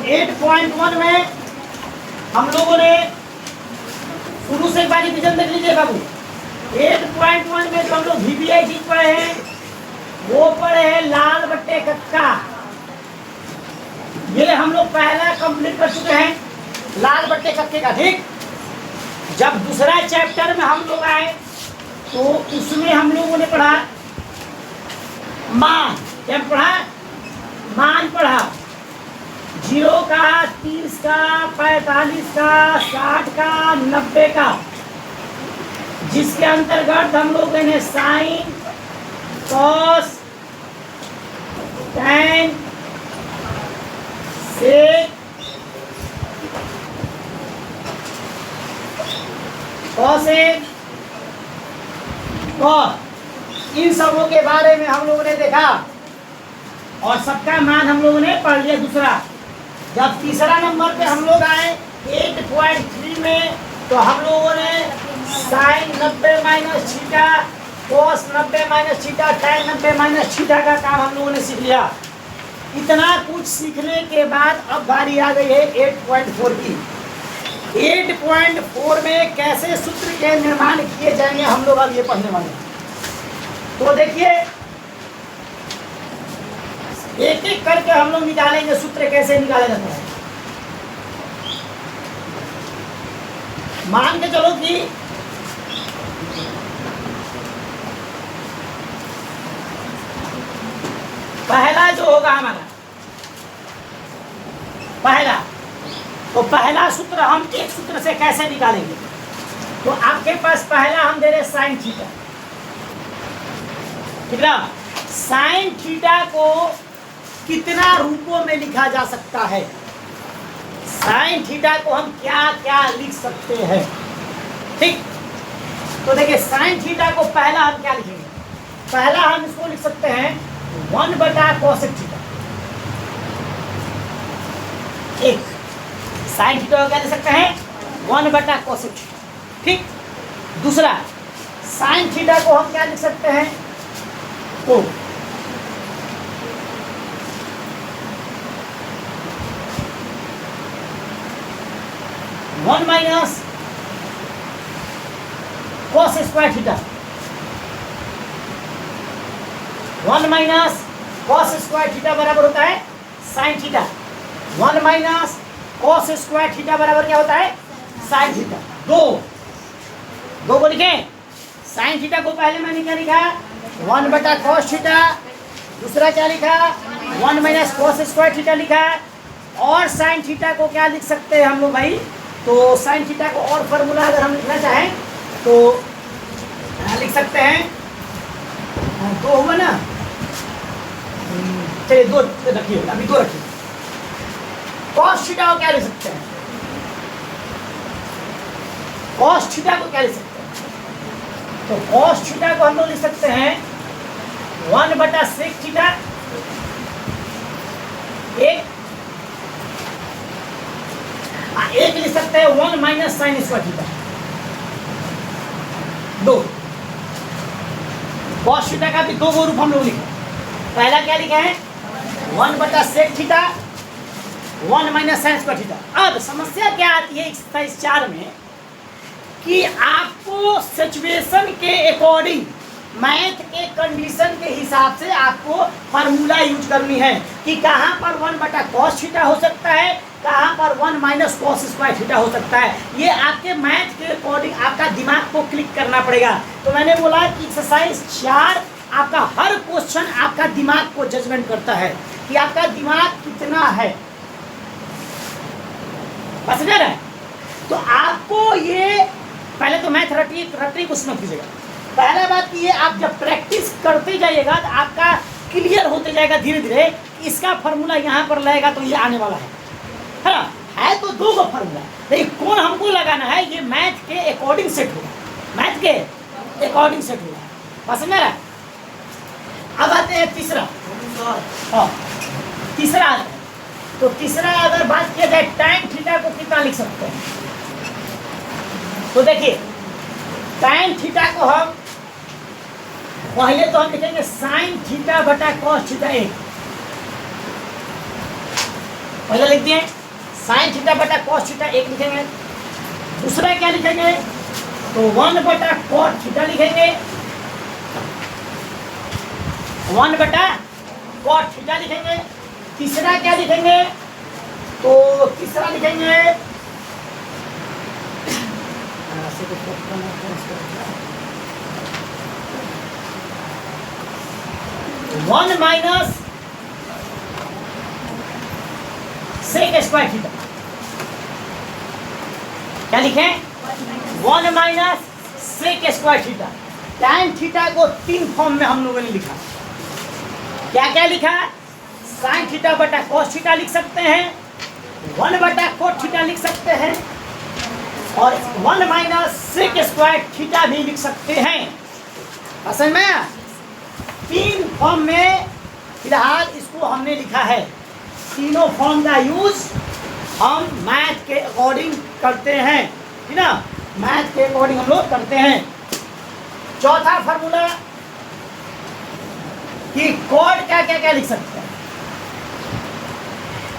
8.1 में हम लोगों ने शुरू से एक बार डिवीजन देख लीजिए बाबू। 8.1 में तो हम लोग VBI चीज पढ़े हैं, वो पढ़े हैं लाल बट्टे कक्का। ये हम लोग पहला कंप्लीट कर चुके हैं लाल बट्टे कक्के का, ठीक। जब दूसरा चैप्टर में हम लोग आए तो उसमें हम लोगों ने पढ़ा मान। क्या पढ़ा? मान पढ़ा। 0 का, 30 का, 45 का, 60 का, 90 का, जिसके अंतर्गत हम लोगों ने साइन, कॉस, टैन, सेक, कॉसेक, कॉस, इन सबों के बारे में हम लोगों ने देखा और सबका मान हम लोगों ने पढ़ लिया। दूसरा जब तीसरा नंबर पे हम लोग आए 8.3 में तो हम लोगों ने sine 90 minus theta, cos 90 minus theta, tan 90 minus theta का काम हम लोगों ने सीख लिया। इतना कुछ सीखने के बाद अब बारी आ गई है 8.4 की। 8.4 में कैसे सूत्र के निर्माण किए जाएंगे हम लोग अब ये पढ़ने वाले हैं। तो देखिए एक एक करके हम लोग निकालेंगे सूत्र कैसे निकाले जाते हैं। मान के चलो कि पहला जो होगा हमारा पहला, तो पहला सूत्र हम एक सूत्र से कैसे निकालेंगे। तो आपके पास पहला हम दे रहे साइन थीटा, ठीक ना। साइन थीटा को कितना रूपों में लिखा जा सकता है, साइन थीटा को हम क्या क्या लिख सकते हैं, ठीक। तो देखिए साइन थीटा को पहला हम क्या लिखेंगे, पहला हम इसको लिख सकते हैं 1/cosec थीटा। एक साइन थीटा को क्या लिख सकते हैं 1/cosec थीटा, ठीक। दूसरा साइन थीटा को हम क्या लिख सकते हैं, तो 1 minus cos square theta, 1 minus cos square theta बराबर होता है sine theta. 1 minus cos square theta बराबर क्या होता है साइन थीटा। दो को लिखे। साइन थीटा को पहले मैंने क्या लिखा 1/cos थीटा, दूसरा क्या लिखा 1 माइनस cos स्क्वायर थीटा लिखा। और साइन थीटा को क्या लिख सकते हैं हम लोग भाई, तो साइन थीटा को और फॉर्मूला अगर हम लिखना चाहें तो लिख सकते हैं, दो होगा ना, चलिए दो रखिए, अभी दो रखिए। cos थीटा को क्या लिख सकते हैं, cos थीटा को क्या लिख सकते हैं, तो cos थीटा को हम लोग लिख सकते हैं 1/sec थीटा, एक लिख सकते हैं 1 माइनस साइन स्क्वायर थीटा। दो cos थीटा का भी दो रूप हम लोग लिखे। पहला क्या लिखा है 1/sec theta, 1 minus sign square theta. अब समस्या क्या आती है एक्सरसाइज 4 में कि आपको सिचुएशन के अकॉर्डिंग मैथ के कंडीशन के हिसाब से आपको फार्मूला यूज करनी है कि कहाँ पर 1/cos थीटा हो सकता है, कहाँ पर 1 माइनस cos स्क्वायर थीटा हो सकता है। ये आपके मैथ के अकॉर्डिंग आपका दिमाग को क्लिक करना पड़ेगा। तो मैंने बोला कि एक्सरसाइज 4 आपका हर क्वेश्चन आपका दिमाग को जजमेंट करता है कि आपका दिमाग कितना है, बस समझ रहे हैं। तो आपको ये पहले तो मैथ रटी कुछ मत कीजिएगा। पहला बात ये आप जब प्रैक्टिस करते जाइएगा तो आपका क्लियर होते जाएगा धीरे धीरे, इसका फार्मूला यहाँ पर लगेगा तो ये आने वाला है ना। है तो दो फार्मूला, लेकिन कौन हमको लगाना है ये मैथ के अकॉर्डिंग सेट होगा, मैथ के अकॉर्डिंग सेट होगा, बस समझ रहा है। अब आते हैं तीसरा। हाँ तीसरा आता है, तो तीसरा अगर बात किया जाए tan थीटा को कितना लिख सकते हैं, तो देखिए tan थीटा को हम पहले तो हम लिखेंगे sin थीटा बटा cos थीटा 1। पहले लिख दिए साइन थीटा बटा कॉस थीटा एक लिखेंगे। दूसरा क्या लिखेंगे तो 1 बटा कॉट थीटा लिखेंगे, 1 बटा कॉट थीटा लिखेंगे। तीसरा क्या लिखेंगे तो तीसरा लिखेंगे 1 माइनस सेक स्क्वायर थीटा। क्या लिखें 1 minus sec square theta. Tan theta को 3 फॉर्म में हम लोगों ने लिखा। क्या क्या लिखा साइन थीटा बटा कॉस थीटा लिख सकते हैं, 1 बटा कोट थीटा लिख सकते हैं और 1 माइनस सेक स्क्वायर थीटा भी लिख सकते हैं। समझ में 3 फॉर्म में फिलहाल इसको हमने लिखा है। तीनों फॉर्म का यूज हम मैथ के अकॉर्डिंग करते हैं, ठीक ना, मैथ के अकॉर्डिंग हम लोग करते हैं। चौथा फार्मूला कि कॉड क्या क्या क्या लिख सकते हैं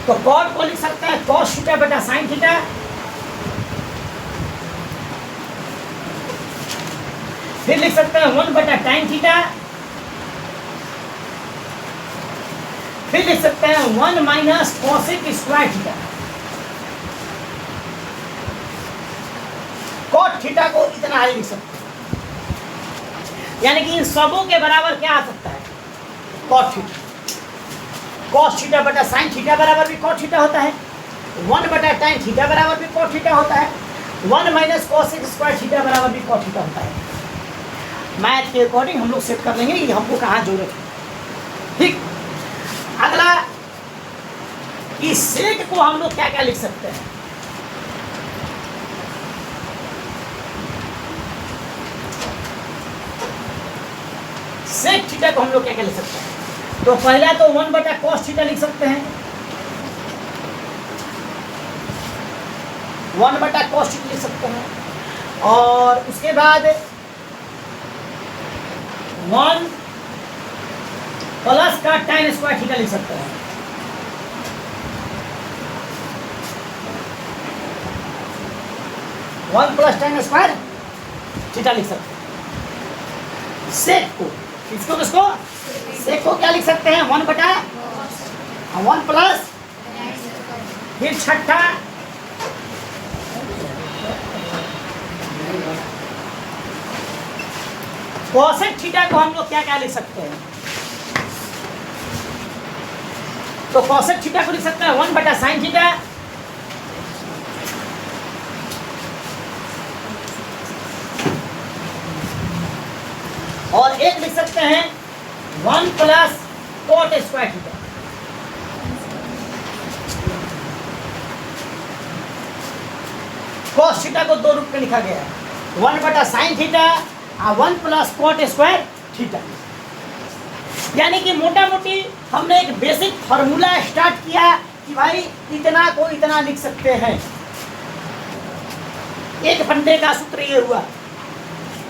तो कॉड को लिख सकते हैं कॉस थीटा बटा साइन थीटा, फिर लिख सकते हैं 1 बटा टैन थीटा, फिर लिख सकते हैं 1 minus cosec square theta. Cot theta को इतना ही लिख सकते हैं, यानी कि इन सबों के बराबर क्या आ सकता है कॉट थीटा। कॉस थीटा बटा साइन थीटा बराबर भी कॉट थीटा होता है, 1 बटा टैन थीटा बराबर भी कॉट थीटा होता है, 1 माइनस कॉसेक स्क्वायर थीटा बराबर भी कॉट थीटा होता है। मैथ के अकॉर्डिंग हम लोग सेट कर लेंगे कि हमको कहाँ जरूरत है। ठीक, अगला इस सेक को हम लोग क्या क्या लिख सकते हैं सेक थीटा को हम लोग क्या क्या लिख सकते हैं तो पहला तो 1 बटा कॉस थीटा लिख सकते हैं, 1 बटा कॉस थीटा लिख सकते हैं और उसके बाद 1 प्लस का टैन स्क्वायर थीटा लिख सकते हैं। One plus tan square theta लिख सकते हैं। सेक को किसको सेक को क्या लिख सकते हैं 1 बटा 1 प्लस फिर छठा कॉसेक थीटा को हम लोग क्या क्या लिख सकते हैं तो कॉसेक थीटा को लिख सकते हैं 1 बटा साइन थीटा, और एक लिख सकते हैं 1 plus coat square theta. Cos theta को 2 रूप में लिखा गया है, 1 बटा साइन थीटा और 1 प्लस कोट स्क्वायर थीटा। यानी कि मोटा मोटी हमने एक बेसिक फार्मूला स्टार्ट किया कि भाई इतना को इतना लिख सकते हैं। एक फंडे का सूत्र ये हुआ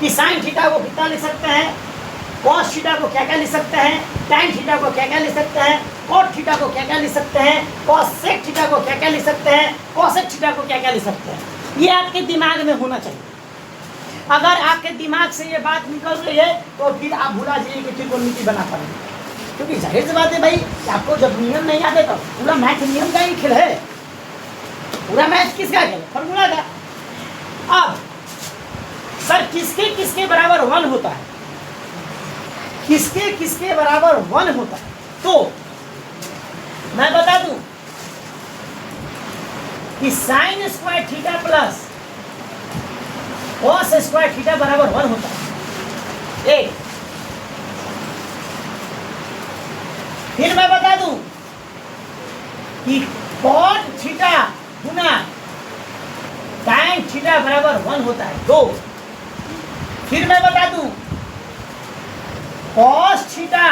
कि साइन थीटा को कितना लिख सकते हैं, कॉस थीटा को क्या क्या लिख सकते हैं, टैन थीटा को क्या क्या लिख सकते हैं, कोट थीटा को क्या क्या लिख सकते हैं, कॉसेक थीटा को क्या क्या लिख सकते हैं, कॉसेक थीटा को क्या क्या लिख सकते हैं। ये आपके दिमाग में होना चाहिए। अगर आपके दिमाग से ये बात निकल रही है तो फिर आप भूला जाइए कि त्रिकोणमिति बना पाएंगे, क्योंकि जाहिर सी बात है भाई कि आपको जब नियम नहीं याद है तो पूरा मैथ नियम का ही खेल है, पूरा मैथ किसका खेल है फॉर्मूला का। अब सर किसके किसके बराबर 1 होता है, किसके किसके बराबर 1 होता है, तो मैं बता दूं कि sign square theta plus cos square theta बराबर 1 होता है एक। फिर मैं बता दूं कि कॉट थीटा गुना टैन थीटा बराबर 1 होता है 2। फिर मैं बता दूं कॉस थीटा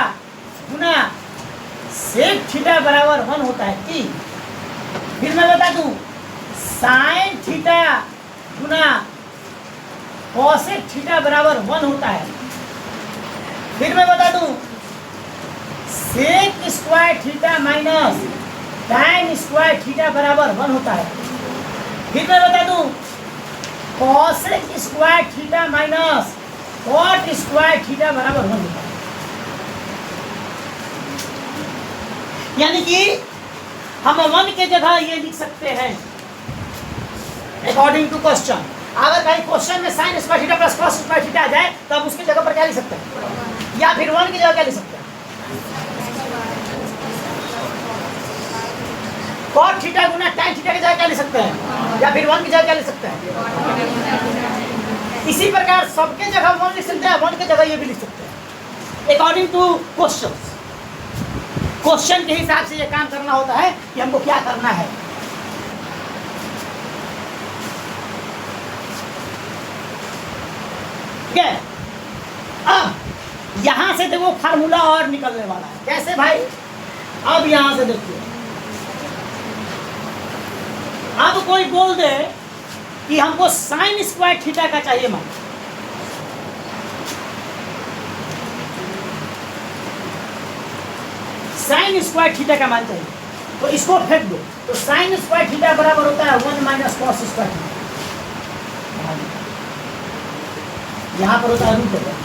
गुना सेक थीटा बराबर 1 होता है 3। फिर मैं बता दूं साइन थीटा गुना कॉसेक थीटा बराबर 1 होता है। फिर मैं बता दूं sec square theta minus tan square square theta बराबर 1 होता है। फिर मैं बता दूं cosec square theta minus cot square theta बराबर 1 होता है। यानी कि हम 1 के जगह ये लिख सकते हैं अकॉर्डिंग टू क्वेश्चन। अगर कहीं क्वेश्चन में sine square theta plus cos square theta आ जाए तो हम उसकी जगह पर क्या लिख सकते हैं, या फिर 1 की जगह क्या लिख सकते हैं, कॉट थीटा गुना टैन थीटा की जगह क्या लिख सकते हैं, या फिर 1 की जगह क्या लिख सकते हैं। इसी प्रकार सबके जगह 1 लिख सकते हैं, 1 की जगह ये भी लिख सकते हैं अकॉर्डिंग टू क्वेश्चन। क्वेश्चन के हिसाब से ये काम करना होता है कि हमको क्या करना है। ठीक है, अब यहां से देखो फार्मूला और निकलने वाला है। कैसे भाई, अब यहां से देखिए, अब कोई बोल दे कि हमको साइन स्क्वायर थीटा का चाहिए मान, साइन स्क्वायर थीटा का मान चाहिए, तो इसको फेंक दो। तो साइन स्क्वायर थीटा बराबर होता है 1 माइनस कॉस स्क्वायर थीटा, यहां पर होता है रूट।